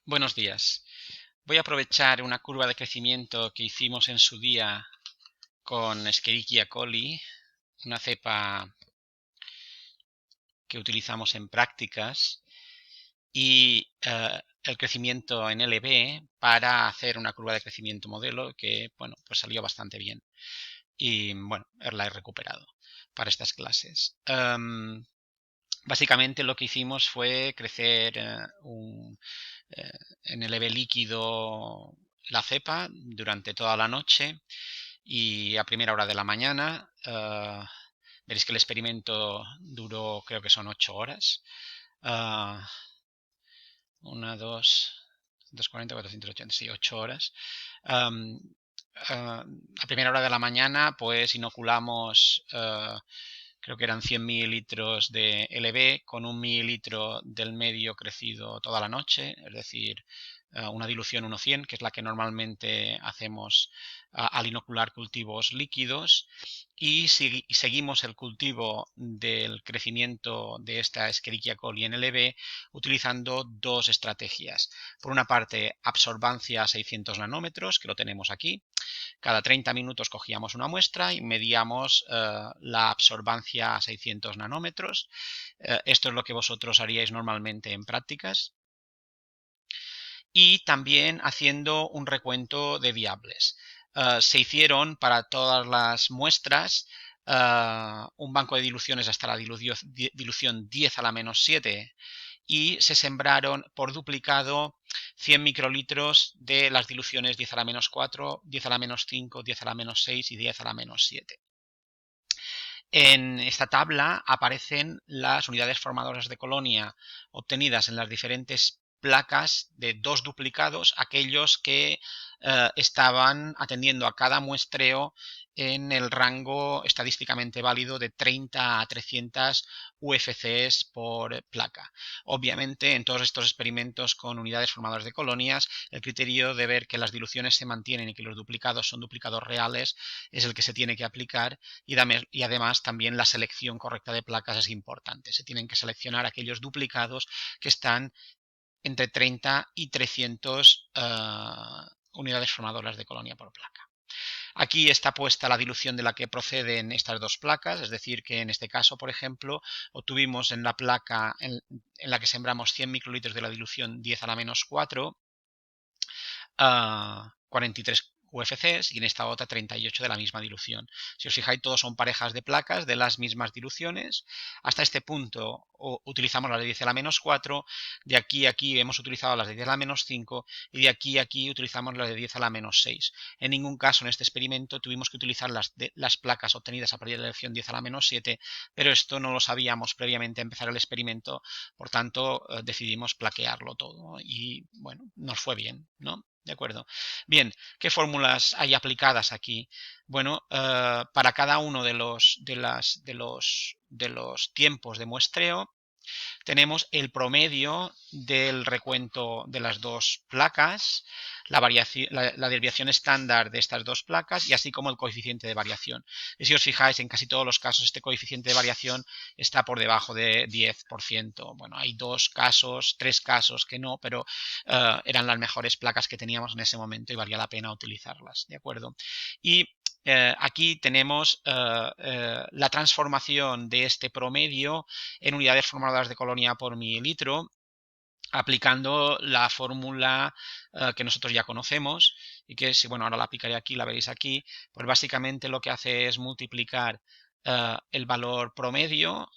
Buenos días. Voy a aprovechar una curva de crecimiento que hicimos en su día con Escherichia coli, una cepa que utilizamos en prácticas, y el crecimiento en LB para hacer una curva de crecimiento modelo que, bueno, pues salió bastante bien. Y, bueno, la he recuperado para estas clases. Básicamente lo que hicimos fue crecer eh, en LB líquido la cepa durante toda la noche y a primera hora de la mañana. Veréis que el experimento duró, creo que son 8 horas. Uh, 1, 2, 240, 480, sí, 8 horas. Um, a primera hora de la mañana, pues inoculamos, creo que eran 100 mililitros de LB con 1 mililitro del medio crecido toda la noche, es decir, una dilución 1:100, que es la que normalmente hacemos al inocular cultivos líquidos, y seguimos el cultivo del crecimiento de esta Escherichia coli en LB utilizando dos estrategias. Por una parte, absorbancia a 600 nanómetros, que lo tenemos aquí. Cada 30 minutos cogíamos una muestra y medíamos la absorbancia a 600 nanómetros. Esto es lo que vosotros haríais normalmente en prácticas. Y también haciendo un recuento de viables. Se hicieron para todas las muestras un banco de diluciones hasta la dilución 10 a la menos 7 y se sembraron por duplicado 100 microlitros de las diluciones 10 a la menos 4, 10 a la menos 5, 10 a la menos 6 y 10 a la menos 7. En esta tabla aparecen las unidades formadoras de colonia obtenidas en las diferentes placas de dos duplicados, aquellos que estaban atendiendo a cada muestreo en el rango estadísticamente válido de 30 a 300 UFCs por placa. Obviamente, en todos estos experimentos con unidades formadoras de colonias, el criterio de ver que las diluciones se mantienen y que los duplicados son duplicados reales es el que se tiene que aplicar, y además también la selección correcta de placas es importante. Se tienen que seleccionar aquellos duplicados que están entre 30 y 300 unidades formadoras de colonia por placa. Aquí está puesta la dilución de la que proceden estas dos placas, es decir, que en este caso, por ejemplo, obtuvimos en la placa en la que sembramos 100 microlitros de la dilución 10 a la menos 4, 43 UFCs y en esta otra 38 de la misma dilución. Si os fijáis, todos son parejas de placas de las mismas diluciones. Hasta este punto utilizamos las de 10 a la menos 4, de aquí a aquí hemos utilizado las de 10 a la menos 5 y de aquí a aquí utilizamos las de 10 a la menos 6. En ningún caso en este experimento tuvimos que utilizar las placas obtenidas a partir de la dilución 10 a la menos 7, pero esto no lo sabíamos previamente a empezar el experimento, por tanto decidimos plaquearlo todo y bueno, nos fue bien, ¿no? De acuerdo. Bien, ¿qué fórmulas hay aplicadas aquí? Bueno, para cada uno de los tiempos de muestreo tenemos el promedio del recuento de las dos placas, la desviación estándar de estas dos placas y así como el coeficiente de variación. Y si os fijáis, en casi todos los casos este coeficiente de variación está por debajo de 10%. Bueno, hay tres casos que no, pero eran las mejores placas que teníamos en ese momento y valía la pena utilizarlas, ¿de acuerdo? Y aquí tenemos la transformación de este promedio en unidades formadoras de colonia por mililitro, aplicando la fórmula que nosotros ya conocemos y que, si bueno, ahora la aplicaré aquí, la veréis aquí, pues básicamente lo que hace es multiplicar el valor promedio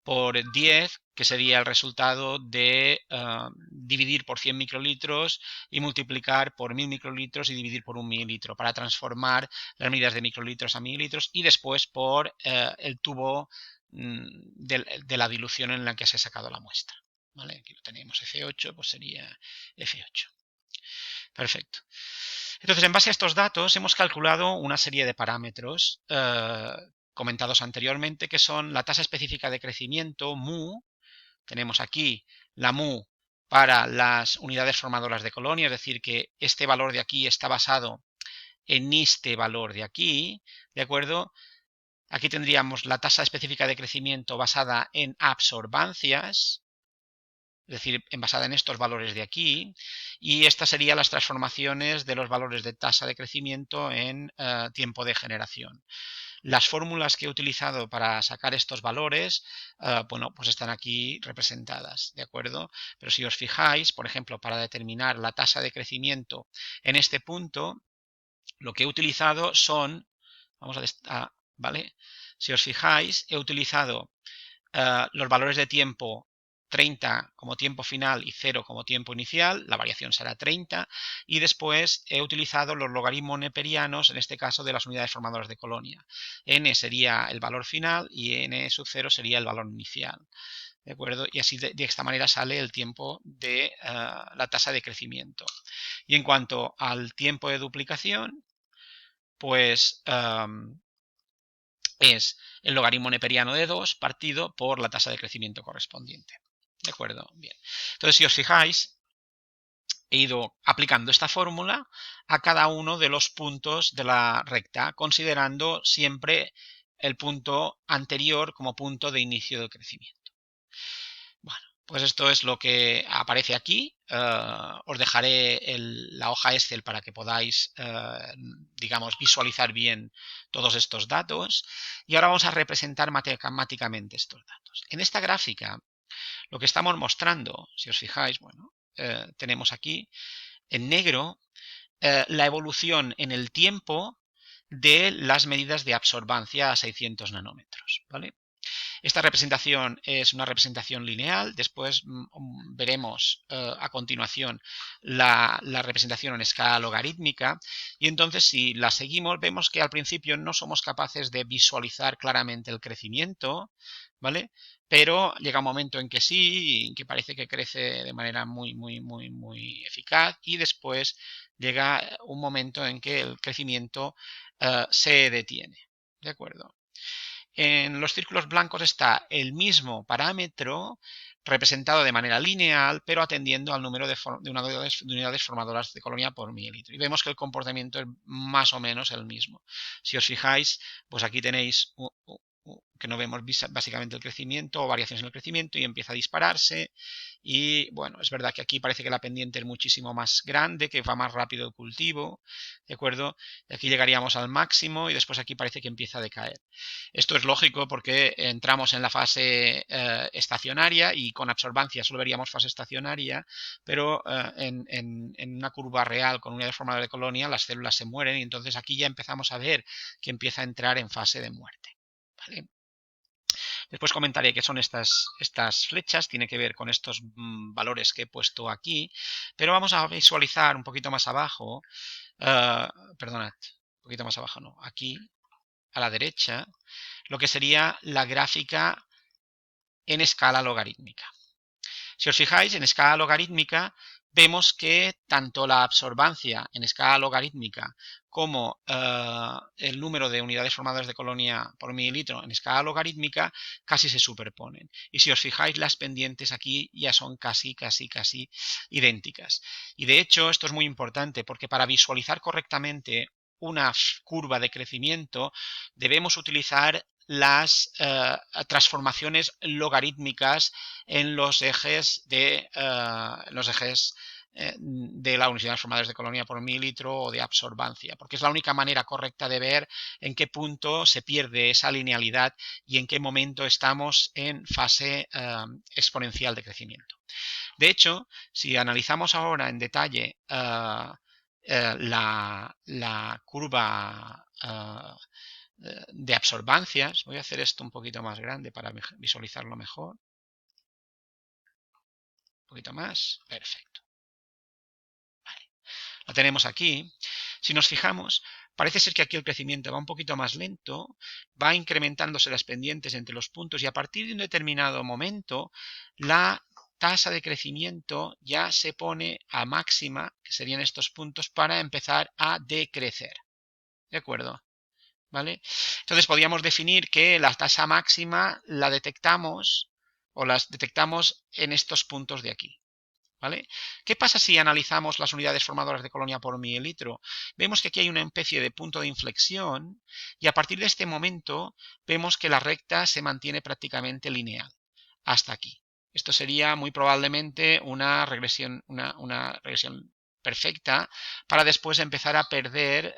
por 10, que sería el resultado de dividir por 100 microlitros y multiplicar por 1000 microlitros y dividir por 1 mililitro para transformar las medidas de microlitros a mililitros y después por el tubo de la dilución en la que se ha sacado la muestra. ¿Vale? Aquí lo tenemos, F8, pues sería F8. Perfecto. Entonces, en base a estos datos, hemos calculado una serie de parámetros comentados anteriormente, que son la tasa específica de crecimiento, mu. Tenemos aquí la mu para las unidades formadoras de colonia, es decir, que este valor de aquí está basado en este valor de aquí, ¿de acuerdo? Aquí tendríamos la tasa específica de crecimiento basada en absorbancias, es decir, basada en estos valores de aquí, y estas serían las transformaciones de los valores de tasa de crecimiento en tiempo de generación. Las fórmulas que he utilizado para sacar estos valores, bueno, pues están aquí representadas, ¿de acuerdo? Pero si os fijáis, por ejemplo, para determinar la tasa de crecimiento en este punto, lo que he utilizado son, vamos ¿vale? Si os fijáis, he utilizado los valores de tiempo 30 como tiempo final y 0 como tiempo inicial, la variación será 30, y después he utilizado los logaritmos neperianos, en este caso de las unidades formadoras de colonia. N sería el valor final y N sub 0 sería el valor inicial. ¿De acuerdo? Y así de esta manera sale el tiempo de la tasa de crecimiento. Y en cuanto al tiempo de duplicación, pues es el logaritmo neperiano de 2 partido por la tasa de crecimiento correspondiente. ¿De acuerdo? Bien. Entonces, si os fijáis, he ido aplicando esta fórmula a cada uno de los puntos de la recta, considerando siempre el punto anterior como punto de inicio del crecimiento. Bueno, pues esto es lo que aparece aquí. Os dejaré la hoja Excel para que podáis, digamos, visualizar bien todos estos datos. Y ahora vamos a representar matemáticamente estos datos. En esta gráfica, lo que estamos mostrando, si os fijáis, bueno, tenemos aquí en negro la evolución en el tiempo de las medidas de absorbancia a 600 nanómetros, ¿vale? Esta representación es una representación lineal, después veremos a continuación la representación en escala logarítmica, y entonces si la seguimos vemos que al principio no somos capaces de visualizar claramente el crecimiento, ¿vale? Pero llega un momento en que sí, y que parece que crece de manera muy eficaz, y después llega un momento en que el crecimiento se detiene, ¿de acuerdo? En los círculos blancos está el mismo parámetro representado de manera lineal, pero atendiendo al número de unidades formadoras de colonia por mililitro. Y vemos que el comportamiento es más o menos el mismo. Si os fijáis, pues aquí tenéis que no vemos básicamente el crecimiento o variaciones en el crecimiento y empieza a dispararse. Y bueno, es verdad que aquí parece que la pendiente es muchísimo más grande, que va más rápido el cultivo, ¿de acuerdo? Y aquí llegaríamos al máximo y después aquí parece que empieza a decaer. Esto es lógico porque entramos en la fase estacionaria y con absorbancia solo veríamos fase estacionaria, pero en una curva real con unidades formadoras de colonia las células se mueren y entonces aquí ya empezamos a ver que empieza a entrar en fase de muerte. ¿Vale? Después comentaré qué son estas flechas, tiene que ver con estos valores que he puesto aquí, pero vamos a visualizar un poquito más abajo, perdonad, un poquito más abajo no, aquí a la derecha, lo que sería la gráfica en escala logarítmica. Si os fijáis, en escala logarítmica vemos que tanto la absorbancia en escala logarítmica como el número de unidades formadoras de colonia por mililitro en escala logarítmica casi se superponen. Y si os fijáis, las pendientes aquí ya son casi idénticas. Y de hecho, esto es muy importante porque para visualizar correctamente una curva de crecimiento debemos utilizar las transformaciones logarítmicas en los ejes de la unidad formadoras de colonia por mililitro o de absorbancia, porque es la única manera correcta de ver en qué punto se pierde esa linealidad y en qué momento estamos en fase exponencial de crecimiento. De hecho, si analizamos ahora en detalle la curva de absorbancias, voy a hacer esto un poquito más grande para visualizarlo mejor. Un poquito más, perfecto. Vale. Lo tenemos aquí. Si nos fijamos, parece ser que aquí el crecimiento va un poquito más lento, va incrementándose las pendientes entre los puntos y a partir de un determinado momento la tasa de crecimiento ya se pone a máxima, que serían estos puntos, para empezar a decrecer. ¿De acuerdo? ¿Vale? Entonces podríamos definir que la tasa máxima la detectamos o las detectamos en estos puntos de aquí. ¿Vale? ¿Qué pasa si analizamos las unidades formadoras de colonia por mililitro? Vemos que aquí hay una especie de punto de inflexión y a partir de este momento vemos que la recta se mantiene prácticamente lineal hasta aquí. Esto sería muy probablemente una regresión perfecta para después empezar a perder,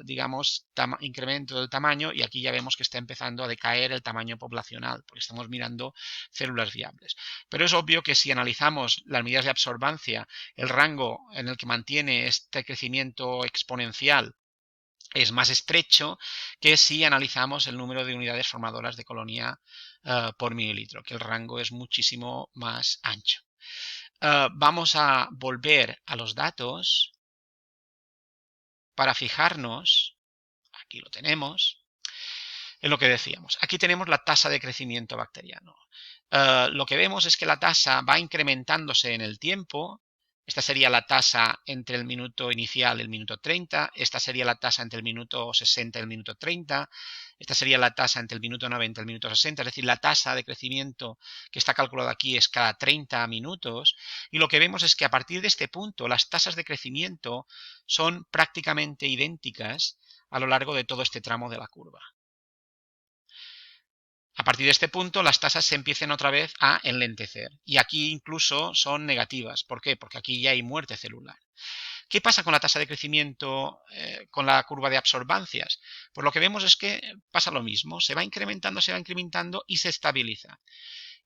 digamos, incremento del tamaño, y aquí ya vemos que está empezando a decaer el tamaño poblacional, porque estamos mirando células viables. Pero es obvio que si analizamos las medidas de absorbancia, el rango en el que mantiene este crecimiento exponencial es más estrecho que si analizamos el número de unidades formadoras de colonia por mililitro, que el rango es muchísimo más ancho. Vamos a volver a los datos para fijarnos, aquí lo tenemos, en lo que decíamos. Aquí tenemos la tasa de crecimiento bacteriano. Lo que vemos es que la tasa va incrementándose en el tiempo. Esta sería la tasa entre el minuto inicial y el minuto 30. Esta sería la tasa entre el minuto 60 y el minuto 30. Esta sería la tasa entre el minuto 90 y el minuto 60. Es decir, la tasa de crecimiento que está calculada aquí es cada 30 minutos. Y lo que vemos es que a partir de este punto las tasas de crecimiento son prácticamente idénticas a lo largo de todo este tramo de la curva. A partir de este punto, las tasas se empiezan otra vez a enlentecer. Y aquí incluso son negativas. ¿Por qué? Porque aquí ya hay muerte celular. ¿Qué pasa con la tasa de crecimiento, con la curva de absorbancias? Pues lo que vemos es que pasa lo mismo. Se va incrementando y se estabiliza.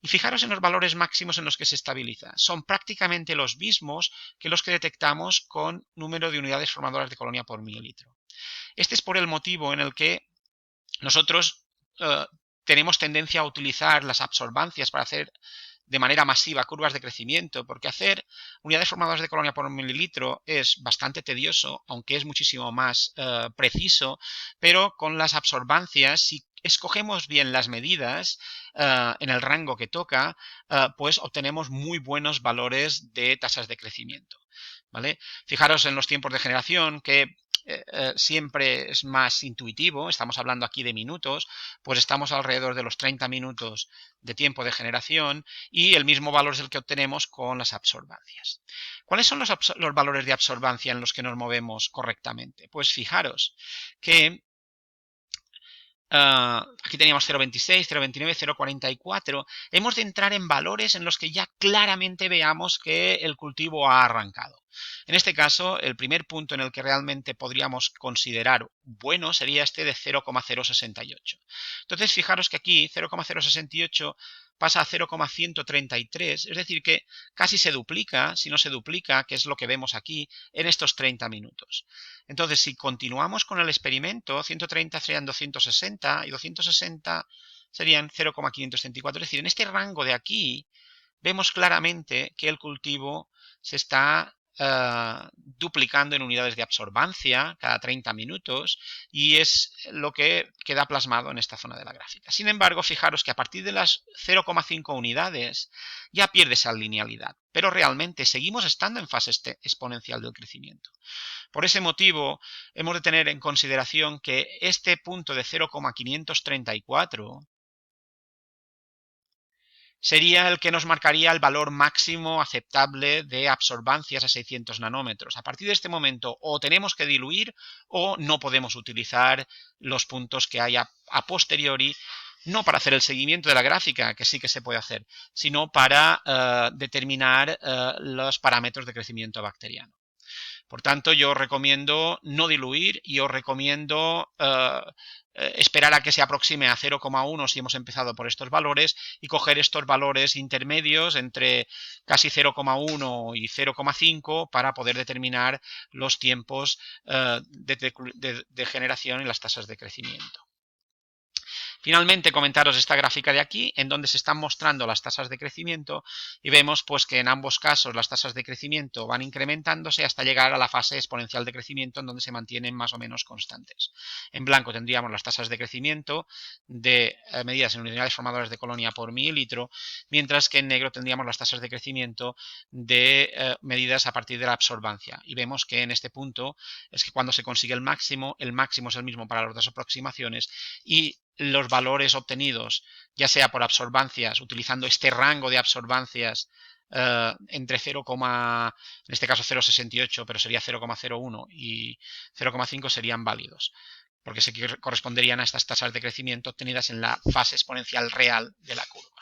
Y fijaros en los valores máximos en los que se estabiliza. Son prácticamente los mismos que los que detectamos con número de unidades formadoras de colonia por mililitro. Este es por el motivo en el que nosotros tenemos tendencia a utilizar las absorbancias para hacer de manera masiva curvas de crecimiento, porque hacer unidades formadoras de colonia por mililitro es bastante tedioso, aunque es muchísimo más preciso, pero con las absorbancias, si escogemos bien las medidas en el rango que toca, pues obtenemos muy buenos valores de tasas de crecimiento. ¿Vale? Fijaros en los tiempos de generación que siempre es más intuitivo, estamos hablando aquí de minutos, pues estamos alrededor de los 30 minutos de tiempo de generación y el mismo valor es el que obtenemos con las absorbancias. ¿Cuáles son los valores de absorbancia en los que nos movemos correctamente? Pues fijaros que aquí teníamos 0,26, 0,29, 0,44. Hemos de entrar en valores en los que ya claramente veamos que el cultivo ha arrancado. En este caso, el primer punto en el que realmente podríamos considerar bueno sería este de 0,068. Entonces, fijaros que aquí 0,068 pasa a 0,133, es decir, que casi se duplica, si no se duplica, que es lo que vemos aquí, en estos 30 minutos. Entonces, si continuamos con el experimento, 130 serían 260 y 260 serían 0,534. Es decir, en este rango de aquí vemos claramente que el cultivo se está duplicando en unidades de absorbancia cada 30 minutos y es lo que queda plasmado en esta zona de la gráfica. Sin embargo, fijaros que a partir de las 0,5 unidades ya pierde esa linealidad, pero realmente seguimos estando en fase exponencial del crecimiento. Por ese motivo, hemos de tener en consideración que este punto de 0,534 sería el que nos marcaría el valor máximo aceptable de absorbancias a 600 nanómetros. A partir de este momento o tenemos que diluir o no podemos utilizar los puntos que haya a posteriori, no para hacer el seguimiento de la gráfica, que sí que se puede hacer, sino para determinar los parámetros de crecimiento bacteriano. Por tanto, yo os recomiendo no diluir y os recomiendo esperar a que se aproxime a 0,1 si hemos empezado por estos valores y coger estos valores intermedios entre casi 0,1 y 0,5 para poder determinar los tiempos de generación y las tasas de crecimiento. Finalmente, comentaros esta gráfica de aquí, en donde se están mostrando las tasas de crecimiento y vemos pues que en ambos casos las tasas de crecimiento van incrementándose hasta llegar a la fase exponencial de crecimiento en donde se mantienen más o menos constantes. En blanco tendríamos las tasas de crecimiento de medidas en unidades formadoras de colonia por mililitro, mientras que en negro tendríamos las tasas de crecimiento de medidas a partir de la absorbancia. Y vemos que en este punto es que cuando se consigue el máximo es el mismo para las dos aproximaciones y los valores obtenidos, ya sea por absorbancias, utilizando este rango de absorbancias entre 0, en este caso 0,68, pero sería 0,01 y 0,5 serían válidos, porque se corresponderían a estas tasas de crecimiento obtenidas en la fase exponencial real de la curva.